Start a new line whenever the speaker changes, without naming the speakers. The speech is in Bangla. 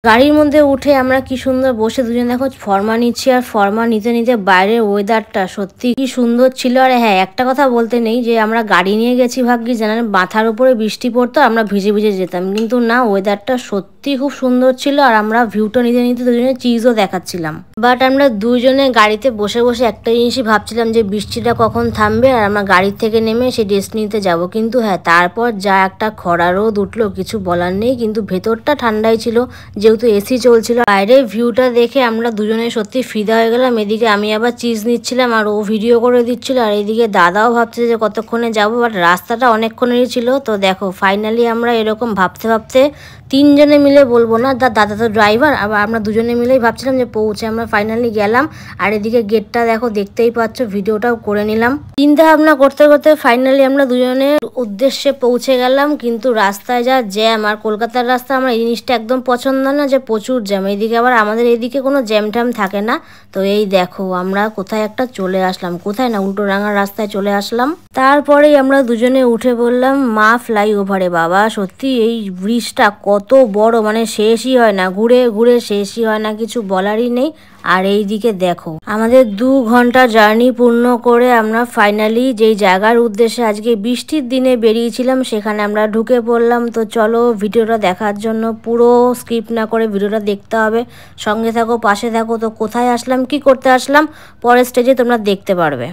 গাড়ির মধ্যে উঠে আমরা কি সুন্দর বসে দুজন দেখো ফর্মা নিচ্ছি, আর ফর্মা নিতে নিতে বাইরের ওয়েদারটা সত্যি কি সুন্দর ছিল। আর হ্যাঁ, একটা কথা বলতে নেই যে আমরা গাড়ি নিয়ে গেছি ভাগ্যি, জানেন মাথার উপরে বৃষ্টি পড়তো, আমরা ভিজে ভিজে যেতাম, কিন্তু না, ওয়েদারটা সত্যি খুব সুন্দর ছিল। আর আমরা ভিউটা নিতে নিতে দুজনে চিজও দেখাচ্ছিলাম। বাট আমরা দুজনে গাড়িতে বসে বসে একটা জিনিসই ভাবছিলাম যে বৃষ্টিটা কখন থামবে আর আমরা গাড়ির থেকে নেমে সেই ডেস্টিনিতে যাব। কিন্তু হ্যাঁ, তারপর যা একটা খরা রোদ উঠলো, কিছু বলার নেই। কিন্তু ভেতরটা ঠান্ডাই ছিল, যেহেতু এসি চলছিল। বাইরের ভিউটা দেখে আমরা দুজনে সত্যি ফিদা হয়ে গেলাম। এদিকে আমি আবার চিজ নিচ্ছিলাম আর ও ভিডিও করে দিচ্ছিল, আর এদিকে দাদাও ভাবছে যে কতক্ষণে যাব, বাট রাস্তাটা অনেকক্ষণেরই ছিল। তো দেখো ফাইনালি আমরা এরকম ভাবতে ভাবতে তিনজনে মিলে, বলবো না, দাদা তো ড্রাইভার, আবার আমরা দুজনে মিলেই ভাবছিলাম যে পৌঁছে আমরা ফাইনালি গেলাম। আর এদিকে গেটটা দেখো, দেখতেই পাচ্ছ, ভিডিওটাও করে নিলাম। চিন্তা ভাবনা করতে করতে ফাইনালি আমরা দুজনের উদ্দেশ্যে পৌঁছে গেলাম। কিন্তু রাস্তায় যা জ্যাম, আর কলকাতার রাস্তা আমার এই জিনিসটা একদম পছন্দ না, যে প্রচুর জ্যাম। এইদিকে আবার আমাদের এইদিকে কোনো জ্যাম ট্যাম থাকে না। তো এই দেখো আমরা কোথায় একটা চলে আসলাম, কোথায় না, উল্টোডাঙার রাস্তায় চলে আসলাম। তারপরেই আমরা দুজনে উঠে বললাম মা ফ্লাইওভারে। বাবা সত্যি এই ব্রিজটা কত বড়, মানে শেষই হয় না, ঘুরে ঘুরে শেষই হয় না, কিছু বলারই নেই। আর এই দিকে দেখো আমাদের 2 ঘন্টা জার্নি পূর্ণ করে আমরা ফাইনালি যেই জায়গার উদ্দেশ্যে আজকে বৃষ্টির দিনে বেরিয়েছিলাম সেখানে আমরা ঢুকে পড়লাম। তো চলো ভিডিওটা দেখার জন্য পুরো স্কিপ না করে ভিডিওটা দেখতে হবে, সঙ্গে থাকো, পাশে থাকো। তো কোথায় আসলাম, কি করতে আসলাম, পরের স্টেজে তোমরা দেখতে পারবে।